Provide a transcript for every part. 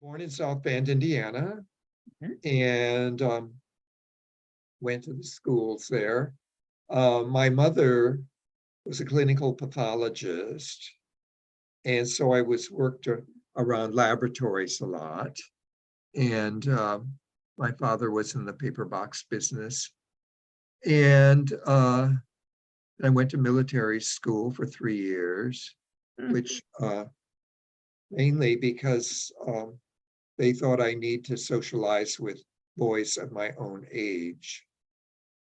Born in South Bend, Indiana, Mhm. and went to the schools there. My mother was a clinical pathologist, and so I was worked around laboratories a lot. And my father was in the paper box business. And I went to military school for 3 years, Mm. which mainly because they thought I need to socialize with boys of my own age.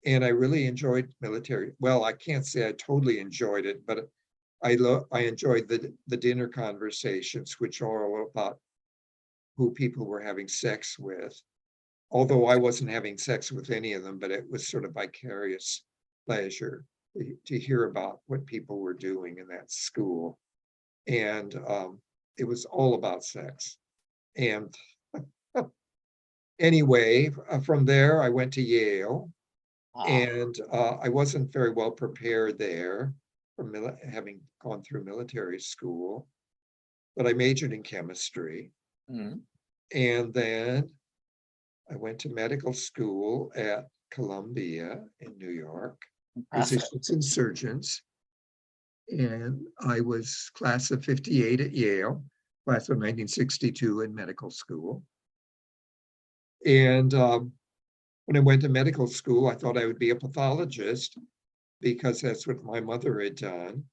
And I really enjoyed military. Well, I can't say I totally enjoyed it, but I enjoyed the dinner conversations, which are all about who people were having sex with. Although I wasn't having sex with any of them, but it was sort of vicarious pleasure to hear about what people were doing in that school. And it was all about sex. And anyway, from there, I went to Yale, Ah. and I wasn't very well prepared there from having gone through military school, but I majored in chemistry. Mm. And then I went to medical school at Columbia in New York, Impressive. physicians and surgeons. And I was class of 58 at Yale, class of 1962 in medical school. And when I went to medical school, I thought I would be a pathologist because that's what my mother had done.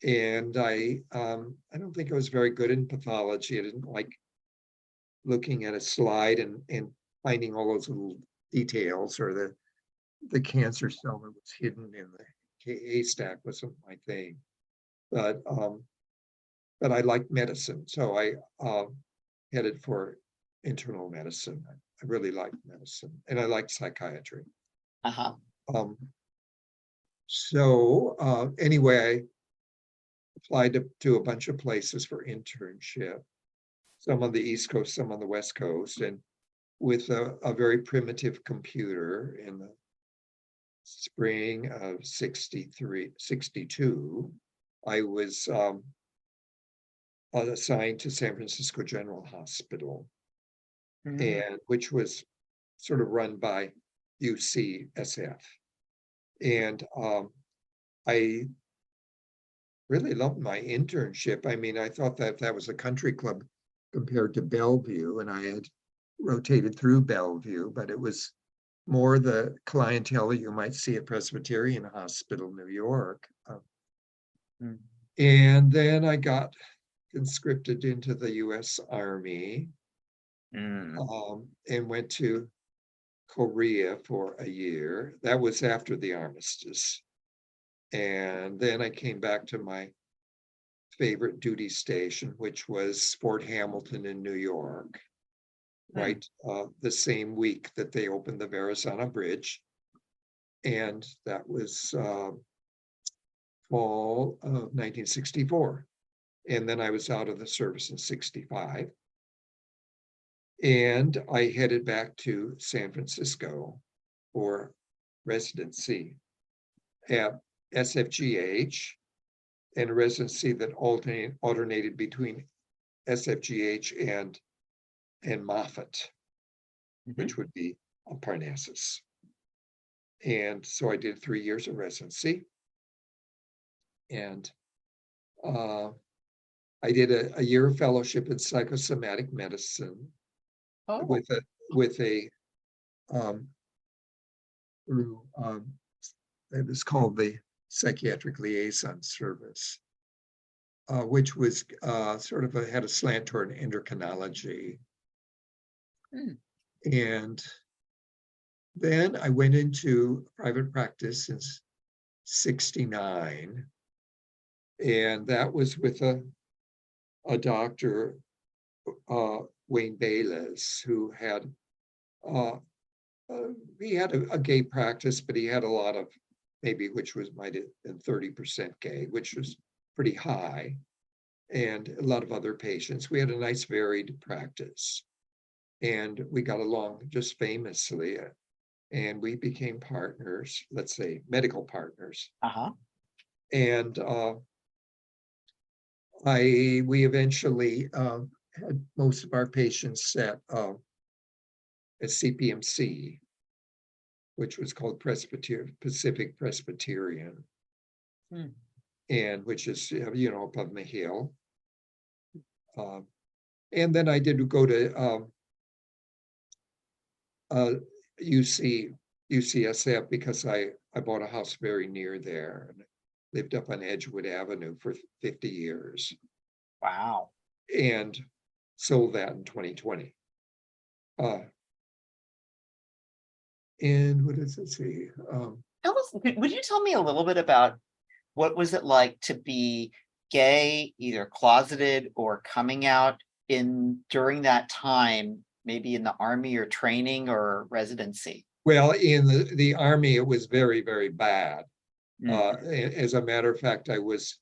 And I don't think I was very good in pathology. I didn't like looking at a slide and finding all those little details, or the cancer cell that was hidden in the haystack wasn't my thing. But I liked medicine, so I headed for internal medicine. I really liked medicine, and I liked psychiatry. Uh-huh. Um, so anyway, I applied to a bunch of places for internship, some on the East Coast, some on the West Coast, and with a very primitive computer in the spring of 62, I was assigned to San Francisco General Hospital, Mm. and which was sort of run by UCSF. And I really loved my internship. I mean, I thought that was a country club compared to Bellevue, and I had rotated through Bellevue, but it was more the clientele that you might see at Presbyterian Hospital, New York. Mm. And then I got conscripted into the US Army, Mm. and went to Korea for a year. That was after the armistice. And then I came back to my favorite duty station, which was Fort Hamilton in New York, Mm. right? The same week that they opened the Verrazano Bridge. And that was fall of 1964. And then I was out of the service in 65. And I headed back to San Francisco for residency at SFGH, and a residency that alternated between SFGH and Moffitt, Mhm. which would be Parnassus. And so I did 3 years of residency, and uh, I did a year of fellowship in psychosomatic medicine Oh. with a um, through it was called the Psychiatric Liaison Service, which was sort of had a slant toward endocrinology. Mm. And then I went into private practice in 69, and that was with a doctor, Wayne Bayless, who had uh, he had a gay practice, but he had a lot of, maybe, which was might have been 30% gay, which was pretty high, and a lot of other patients. We had a nice varied practice, and we got along just famously, and we became partners, let's say medical partners. Uh-huh. And we eventually had most of our patients at CPMC, which was called Pacific Presbyterian, and which is, up on the hill. And then I did go to UCSF because I bought a house very near there and lived up on Edgewood Avenue for 50 years Wow. and sold that in 2020. And what does it say? Would you tell me a little bit about what was it like to be gay, either closeted or coming out during that time, maybe in the Army or training or residency? Well, in the Army, it was very, very bad. Mm. As a matter of fact, it was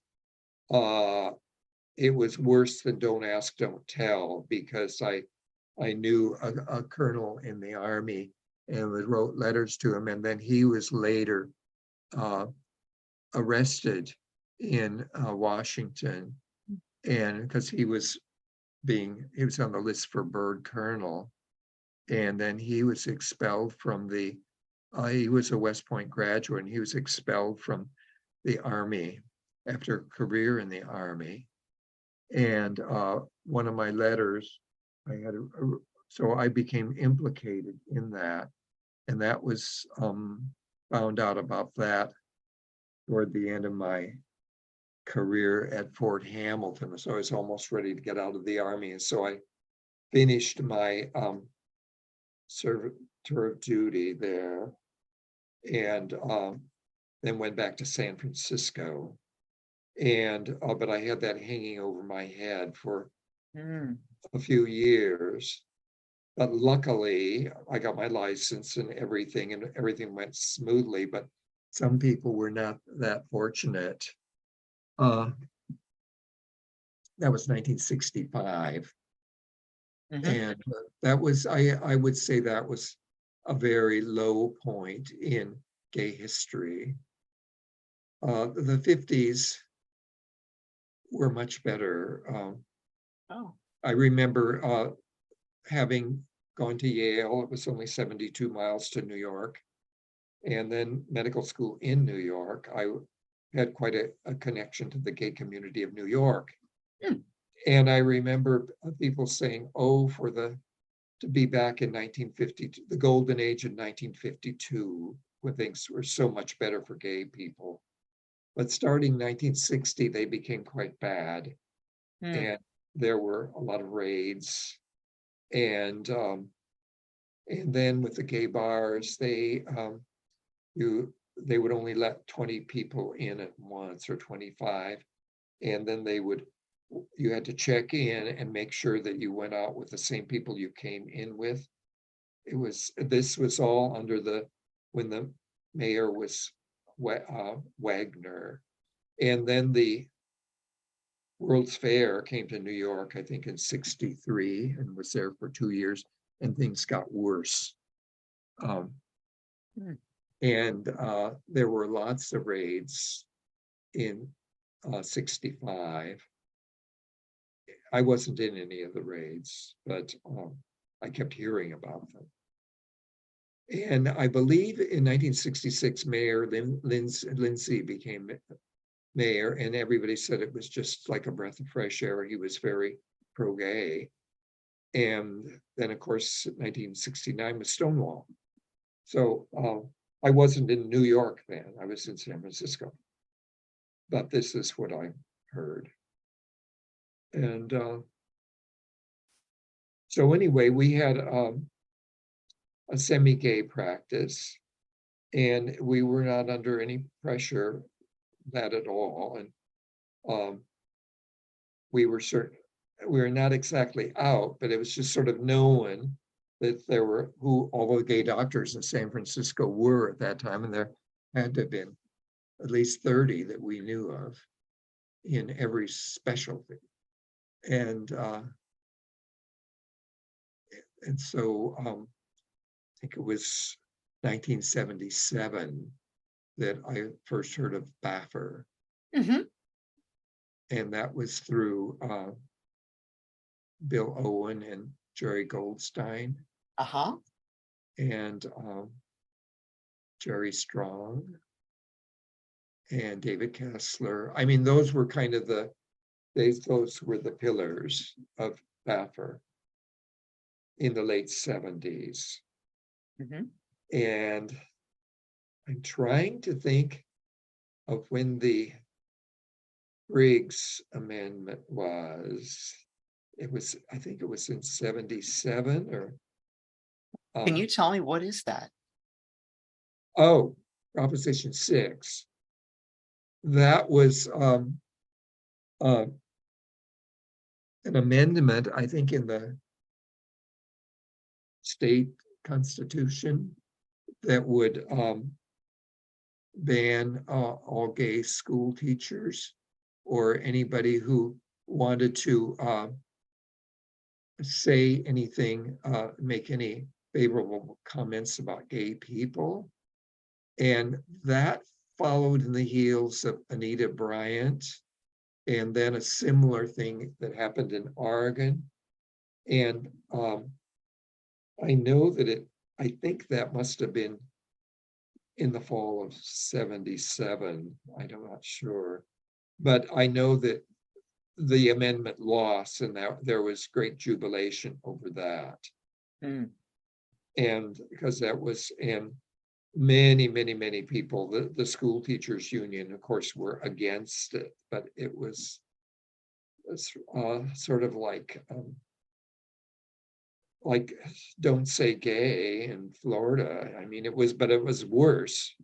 worse than Don't Ask, Don't Tell, because I knew a colonel in the Army and wrote letters to him, and then he was later arrested in Washington, and because he was on the list for bird colonel, and then he was expelled from he was a West Point graduate, and he was expelled from the Army after a career in the Army. And one of my letters, so I became implicated in that, and that was found out about that toward the end of my career at Fort Hamilton. So I was almost ready to get out of the Army, and so I finished my tour of duty there, and then went back to San Francisco. And but I had that hanging over my head for a few years. But luckily, I got my license and everything went smoothly. But some people were not that fortunate. That was 1965. And that was, I would say that was a very low point in gay history. The 50s were much better. I remember having gone to Yale. It was only 72 miles to New York, and then medical school in New York. I had quite a connection to the gay community of New York. And I remember people saying, oh, to be back in 1952, the golden age in 1952, when things were so much better for gay people. But starting 1960, they became quite bad. And there were a lot of raids. And then with the gay bars, they would only let 20 people in at once, or 25. And then you had to check in and make sure that you went out with the same people you came in with. This was all when the mayor was Wagner. And then the World's Fair came to New York, I think in 63, and was there for 2 years, and things got worse. And there were lots of raids in 65. I wasn't in any of the raids, but I kept hearing about them. And I believe in 1966, Mayor Lindsay became mayor, and everybody said it was just like a breath of fresh air. He was very pro-gay. And then, of course, 1969 was Stonewall. So I wasn't in New York then. I was in San Francisco. But this is what I heard. And so anyway, we had a semi-gay practice, and we were not under any pressure, that at all. And we were not exactly out, but it was just sort of known that there were all the gay doctors in San Francisco were at that time, and there had to have been at least 30 that we knew of in every specialty. And so I think it was 1977 that I first heard of Baphr. And that was through Bill Owen and Jerry Goldstein Uh-huh. and Jerry Strong and David Kessler. I mean, those were kind of those were the pillars of Baphr in the late 70s. Mhm. And I'm trying to think of when the Briggs Amendment was. I think it was in 77 or Can you tell me what is that? oh, Proposition 6. That was uh, an amendment, I think, in the state constitution that would ban all gay school teachers or anybody who wanted to say anything, make any favorable comments about gay people. And that followed in the heels of Anita Bryant, and then a similar thing that happened in Oregon. And I know that I think that must have been in the fall of 77. I'm not sure. But I know that the amendment lost and that there was great jubilation over that. Mm. And because that was, and many people, the school teachers union, of course, were against it, but it was sort of like don't say gay in Florida. I mean, but it was worse.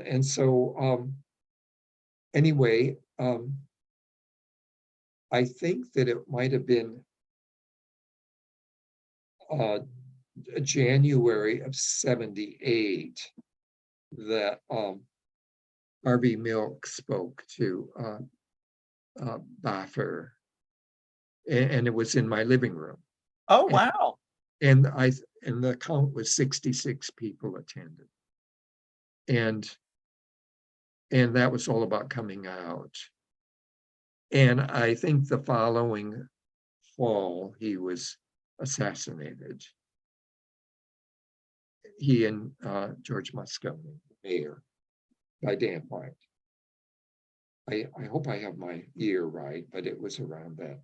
And so anyway, I think that it might have been January of 78 that Harvey Milk spoke to Baphr, and it was in my living room. Oh, And, wow. and the count was 66 people attended. And that was all about coming out. And I think the following fall, he was assassinated. He and George Moscone, mayor, by Dan White. I hope I have my year right, but it was around the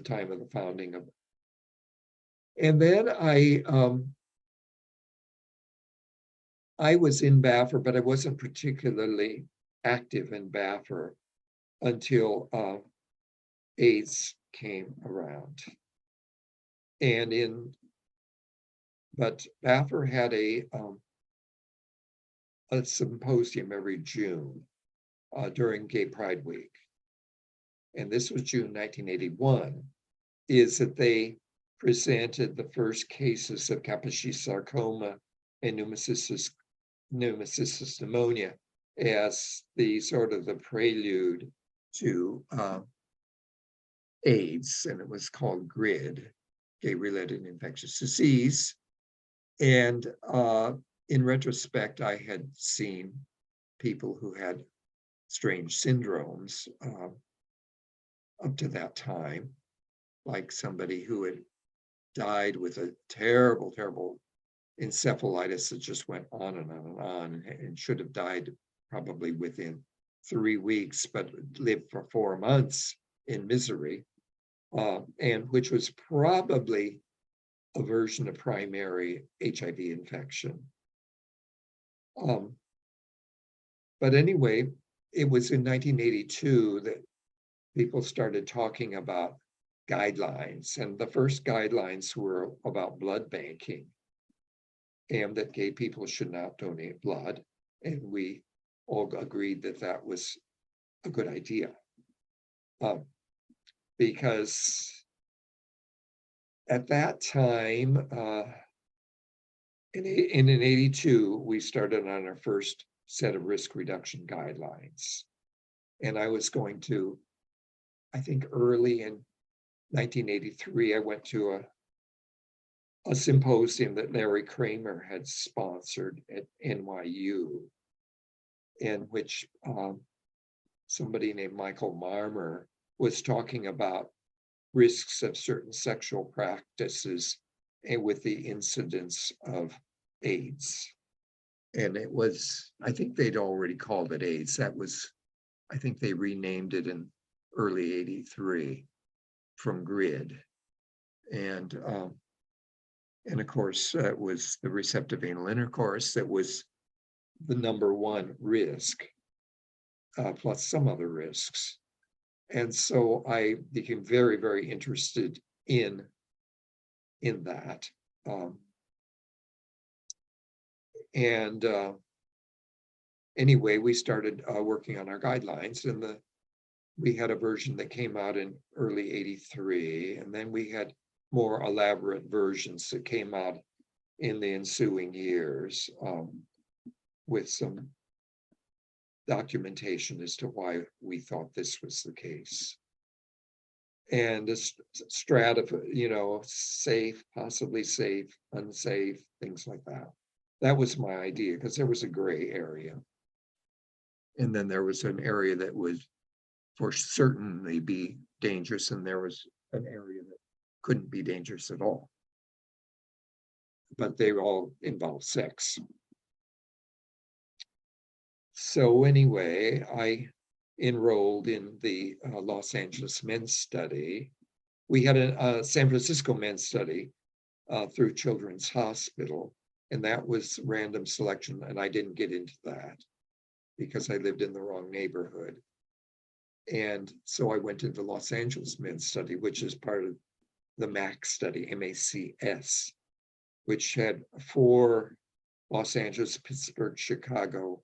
time of the founding of. And then I was in Baphr, but I wasn't particularly active in Baphr until AIDS came around. But Baphr had a symposium every June during Gay Pride Week. And this was June 1981, is that they presented the first cases of Kaposi sarcoma and pneumocystis pneumonia as the sort of the prelude to AIDS, and it was called GRID, gay-related infectious disease. And in retrospect, I had seen people who had strange syndromes up to that time, like somebody who had died with a terrible encephalitis that just went on and on and on, and should have died probably within 3 weeks, but lived for 4 months in misery, and which was probably a version of primary HIV infection. But anyway, it was in 1982 that people started talking about guidelines, and the first guidelines were about blood banking, and that gay people should not donate blood. And we all agreed that that was a good idea, because at that time, in 82, we started on our first set of risk reduction guidelines. And I was going to, I think early in 1983, I went to a symposium that Larry Kramer had sponsored at NYU, in which somebody named Michael Marmer was talking about risks of certain sexual practices and with the incidence of AIDS. And it was, I think they'd already called it AIDS. That was, I think they renamed it in early '83 from GRID. And of course, it was the receptive anal intercourse that was the number one risk, plus some other risks. And so I became very, very interested in that. Anyway, we started working on our guidelines, and we had a version that came out in early '83, and then we had more elaborate versions that came out in the ensuing years, with some documentation as to why we thought this was the case. And this safe, possibly safe, unsafe, things like that. That was my idea, because there was a gray area. And then there was an area that would for certainly be dangerous, and there was an area that couldn't be dangerous at all. But they all involve sex. So anyway, I enrolled in the Los Angeles men's study. We had a San Francisco men's study through Children's Hospital, and that was random selection, and I didn't get into that because I lived in the wrong neighborhood. And so I went into Los Angeles men's study, which is part of the MAC study, MACS, which had 4 Los Angeles, Pittsburgh, Chicago,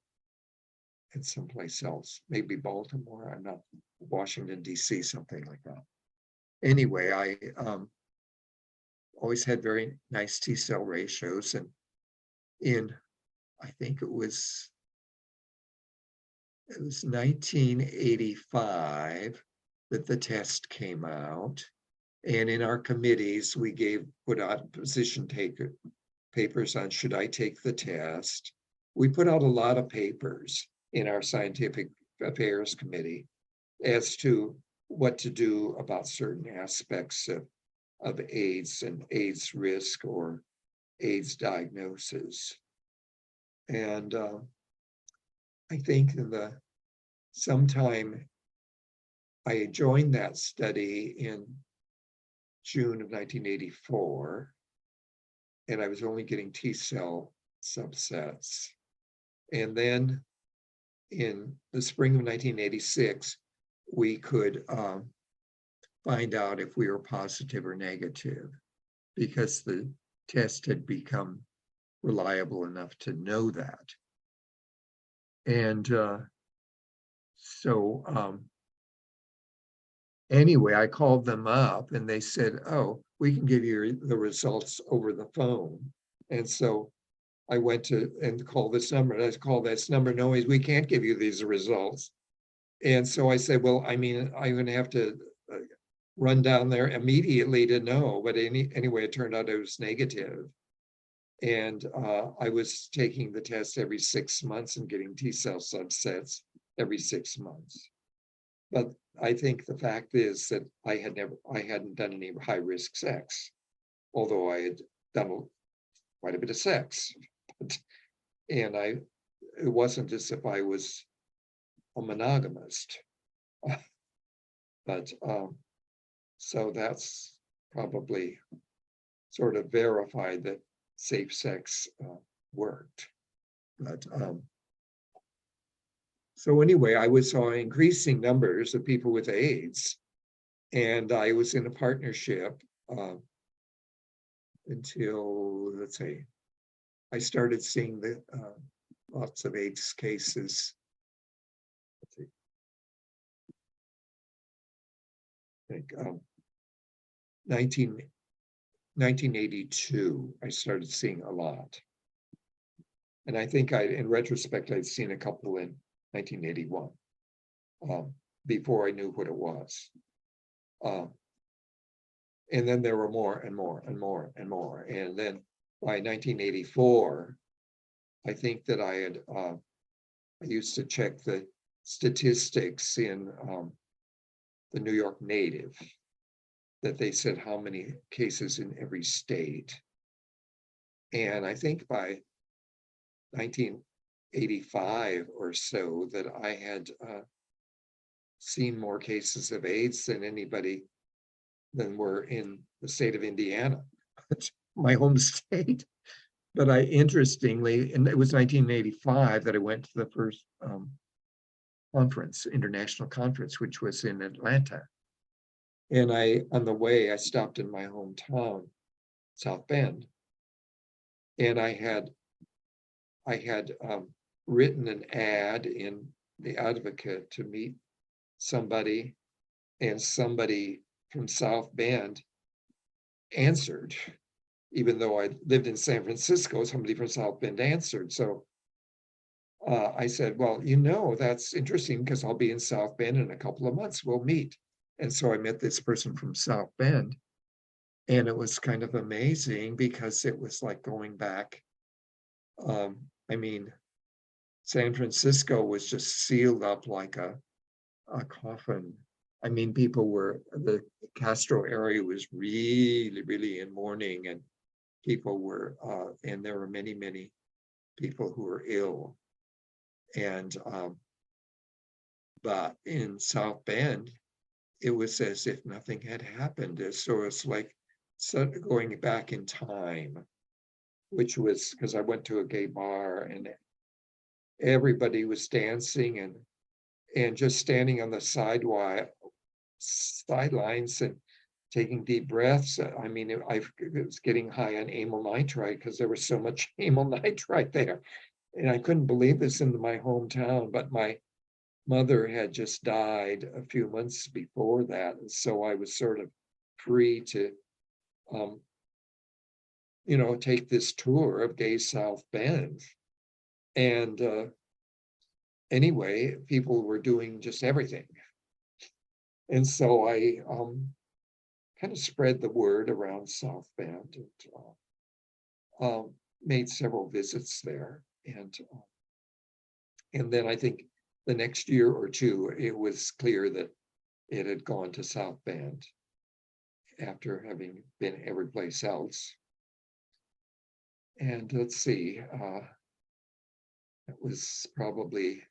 and someplace else, maybe Baltimore, I'm not, Washington, DC, something like that. Anyway, I always had very nice T-cell ratios, and I think it was 1985 that the test came out. And in our committees, we put out position papers on should I take the test. We put out a lot of papers in our scientific affairs committee as to what to do about certain aspects of AIDS and AIDS risk or AIDS diagnosis. And I think sometime I joined that study in June of 1984, and I was only getting T-cell subsets. And then in the spring of 1986, we could find out if we were positive or negative, because the test had become reliable enough to know that. And anyway, I called them up and they said, oh, we can give you the results over the phone. And so I went and called this number. And I called this number, no, we can't give you these results. And so I said, well, I mean, I'm going to have to run down there immediately to know. But anyway, it turned out it was negative. And I was taking the test every 6 months and getting T-cell subsets every 6 months. But I think the fact is that I hadn't done any high-risk sex, although I had done quite a bit of sex. And it wasn't as if I was a monogamist. But so that's probably sort of verified that safe sex worked. But so anyway, I saw increasing numbers of people with AIDS, and I was in a partnership until, let's say, I started seeing the lots of AIDS cases. Let's see, I think 1982, I started seeing a lot. And I think in retrospect, I'd seen a couple in 1981, before I knew what it was. And then there were more and more and more and more. And then by 1984, I think that I used to check the statistics in the New York Native, that they said how many cases in every state. And I think by 1985 or so that I had seen more cases of AIDS than anybody than were in the state of Indiana, my home state. But I interestingly, and it was 1985 that I went to the first conference, international conference, which was in Atlanta. And on the way, I stopped in my hometown, South Bend, and I had written an ad in the Advocate to meet somebody, and somebody from South Bend answered. Even though I lived in San Francisco, somebody from South Bend answered. So I said, well, that's interesting because I'll be in South Bend in a couple of months. We'll meet. And so I met this person from South Bend. And it was kind of amazing because it was like going back. I mean, San Francisco was just sealed up like a coffin. I mean, the Castro area was really, really in mourning, and people were, and there were many, many people who were ill. And, but in South Bend, it was as if nothing had happened. So it's like going back in time, which was because I went to a gay bar and everybody was dancing and just standing on the sidelines and taking deep breaths. I mean, I was getting high on amyl nitrite because there was so much amyl nitrite there. And I couldn't believe this in my hometown, but my mother had just died a few months before that. And so I was sort of free to, take this tour of gay South Bend. And anyway, people were doing just everything. And so I kind of spread the word around South Bend and made several visits there. And then I think the next year or two, it was clear that it had gone to South Bend after having been every place else. And let's see, it was probably,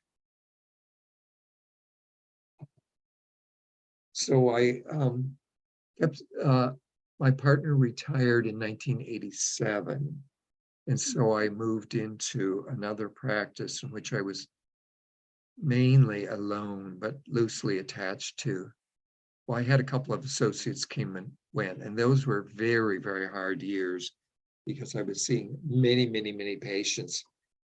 so I kept, my partner retired in 1987. And so I moved into another practice in which I was mainly alone, but loosely attached to. Well, I had a couple of associates came and went, and those were very, very hard years because I was seeing many, many, many patients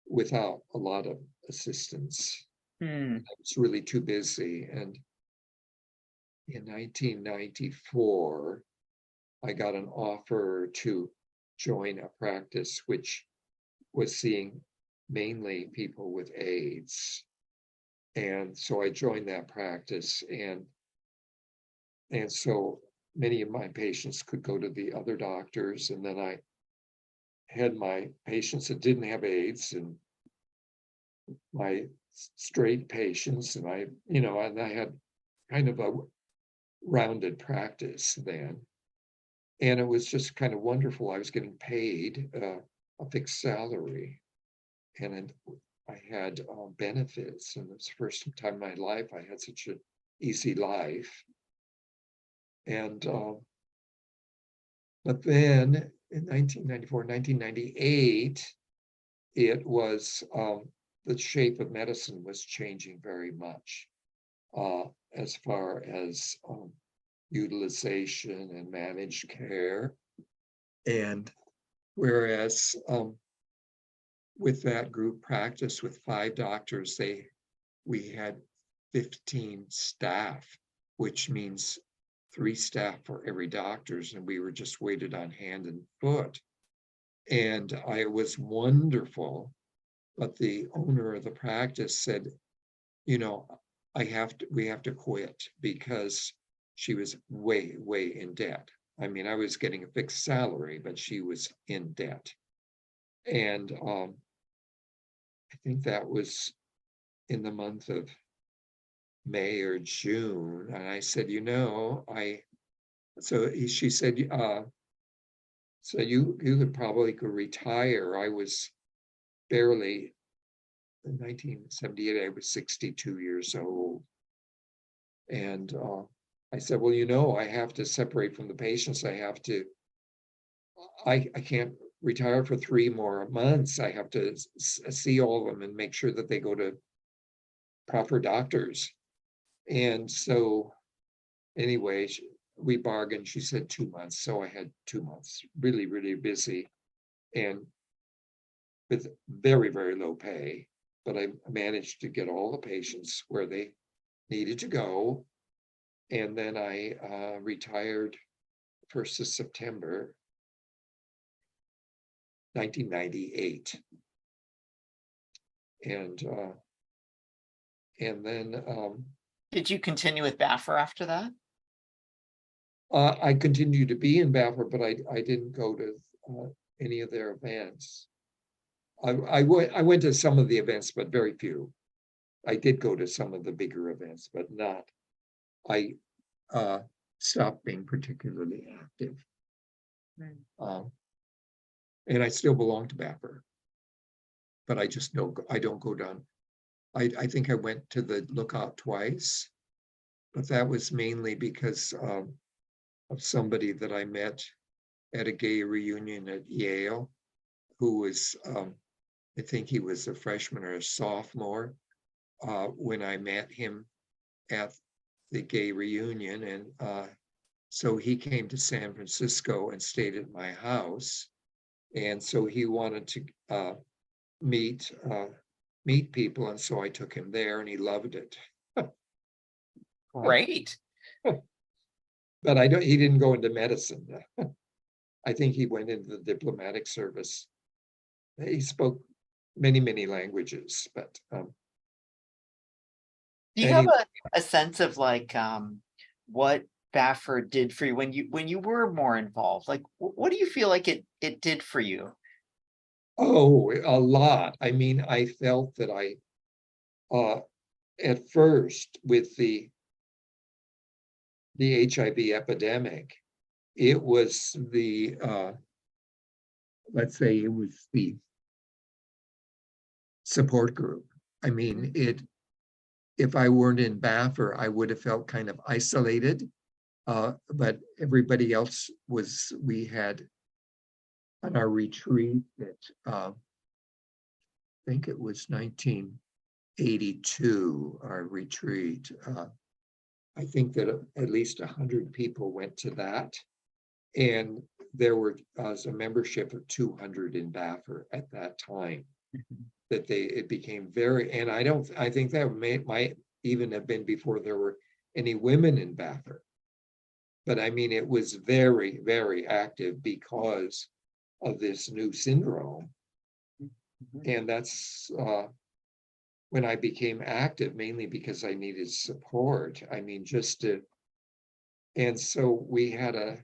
without a lot of assistance. I was really too busy. And in 1994, I got an offer to join a practice which was seeing mainly people with AIDS. And so I joined that practice, and so many of my patients could go to the other doctors, and then I had my patients that didn't have AIDS and my straight patients, and I had kind of a rounded practice then. And it was just kind of wonderful. I was getting paid a fixed salary, and I had benefits, and it was the first time in my life I had such an easy life. And but then in 1994, 1998, it was the shape of medicine was changing very much as far as utilization and managed care. And whereas with that group practice with 5 doctors, we had 15 staff, which means 3 staff for every doctors, and we were just waited on hand and foot. And it was wonderful, but the owner of the practice said, we have to quit because she was way, way in debt. I mean, I was getting a fixed salary, but she was in debt. And I think that was in the month of May or June, and I said, she said, so you could retire. I was barely, in 1978, I was 62 years old. And I said, well, I have to separate from the patients. I can't retire for 3 more months. I have to see all of them and make sure that they go to proper doctors. And so anyway, we bargained. She said 2 months. So I had 2 months, really, really busy and with very, very low pay. But I managed to get all the patients where they needed to go. And then I retired 1st of September, 1998. And then Did you continue with Baphr after that? I continued to be in Baphr, but I didn't go to any of their events. I went to some of the events, but very few. I did go to some of the bigger events, but not. I stopped being particularly active. And I still belong to Baphr, but I don't go down. I think I went to the Lookout twice, but that was mainly because of somebody that I met at a gay reunion at Yale, who was, I think he was a freshman or a sophomore when I met him at the gay reunion. And so he came to San Francisco and stayed at my house. And so he wanted to meet people. And so I took him there and he loved it. Great. But he didn't go into medicine. I think he went into the diplomatic service. He spoke many, many languages, but Do you have a sense of like what Baphr did for you when you were more involved? Like what do you feel like it did for you? oh, a lot. I mean, I felt that at first with the HIV epidemic, it was let's say it was the support group. I mean, if I weren't in Baphr, I would have felt kind of isolated. But everybody else we had on our retreat that I think it was 1982, our retreat. I think that at least 100 people went to that. And there was a membership of 200 in Baphr at that time. That it became very, and I think that might even have been before there were any women in Baphr. But I mean, it was very, very active because of this new syndrome. And that's when I became active, mainly because I needed support. I mean, and so we had a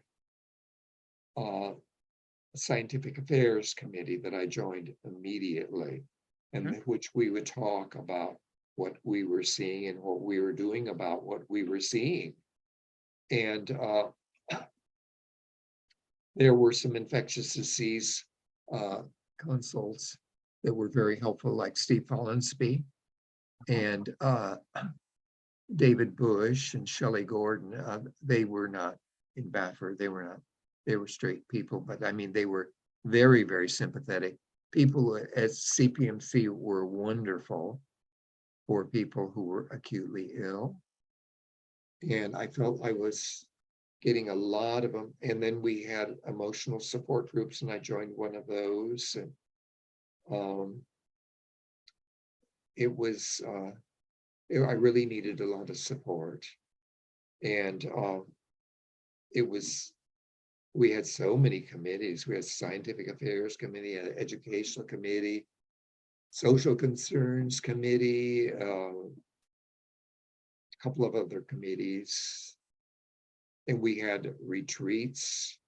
scientific affairs committee that I joined immediately, and which we would talk about what we were seeing and what we were doing about what we were seeing. And there were some infectious disease consults that were very helpful, like Steve Follansbee and David Bush and Shelley Gordon. They were not in Baphr. They were straight people, but I mean, they were very, very sympathetic. People at CPMC were wonderful for people who were acutely ill. And I felt I was getting a lot of them. And then we had emotional support groups, and I joined one of those. And it was, I really needed a lot of support. And we had so many committees. We had scientific affairs committee, an educational committee, social concerns committee, a couple of other committees. And we had retreats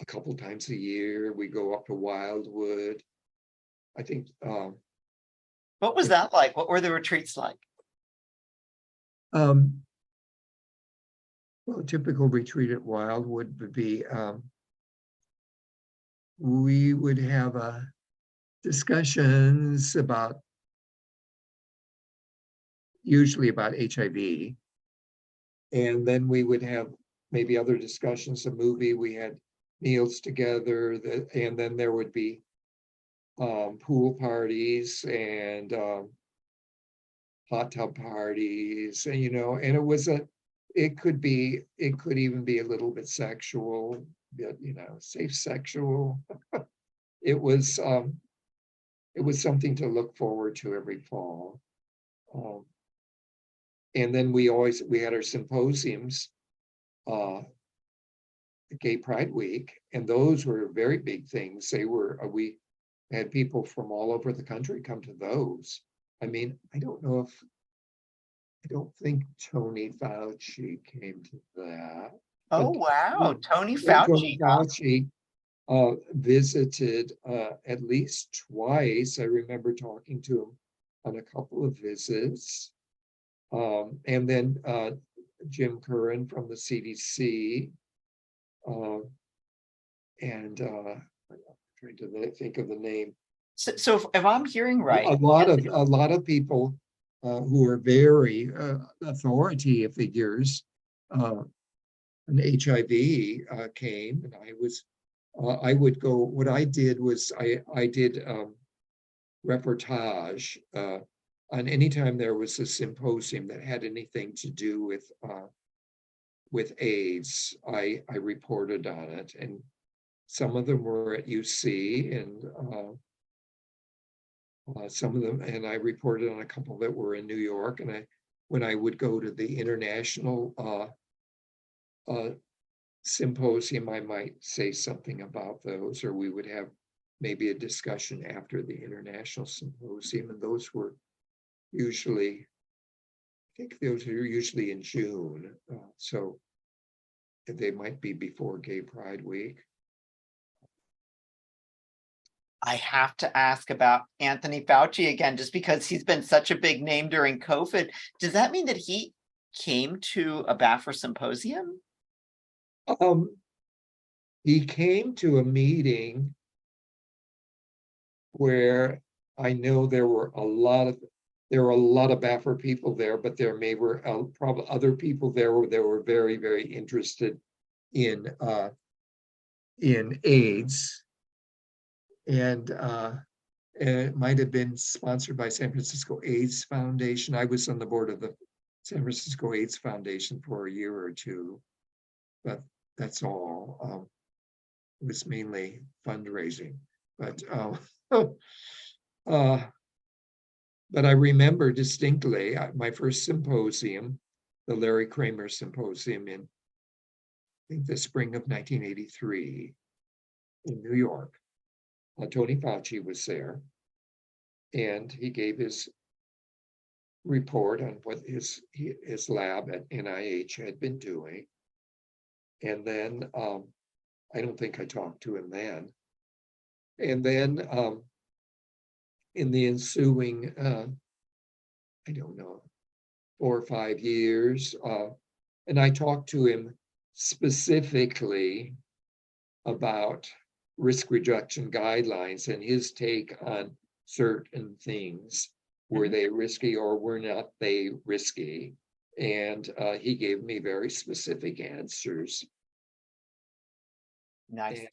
a couple times a year. We go up to Wildwood. I think. What was that like? What were the retreats like? Well, a typical retreat at Wildwood would be, we would have discussions about, usually about HIV. And then we would have maybe other discussions, a movie, we had meals together, and then there would be pool parties and hot tub parties, and and it could even be a little bit sexual, but safe sexual. It was something to look forward to every fall. And then we had our symposiums, Gay Pride Week, and those were very big things. We had people from all over the country come to those. I mean, I don't think Tony Fauci came to that. Oh, But wow, Tony Tony Fauci, huh? Fauci visited at least twice. I remember talking to him on a couple of visits. And then Jim Curran from the CDC. And I'm trying to think of the name. So if I'm hearing right, A lot of people who are very authority figures on HIV came, and I would go. What I did was I did reportage on any time there was a symposium that had anything to do with AIDS. I reported on it, and some of them were at UC, and some of them, and I reported on a couple that were in New York. And when I would go to the international symposium, I might say something about those, or we would have maybe a discussion after the international symposium. And those were usually, I think those are usually in June. So they might be before Gay Pride Week. I have to ask about Anthony Fauci again, just because he's been such a big name during COVID. Does that mean that he came to a Baphr symposium? He came to a meeting where I know there were a lot of Baphr people there, but there were probably other people there that were very, very interested in AIDS, and it might have been sponsored by San Francisco AIDS Foundation. I was on the board of the San Francisco AIDS Foundation for a year or two, but that's all. It was mainly fundraising, but but I remember distinctly my first symposium, the Larry Kramer Symposium in, I think, the spring of 1983 in New York. Tony Fauci was there, and he gave his report on what his lab at NIH had been doing. And then I don't think I talked to him then. And then in the ensuing, I don't know, 4 or 5 years, and I talked to him specifically about risk reduction guidelines and his take on certain things. Were they risky or were not they risky? And he gave me very specific answers. Nice.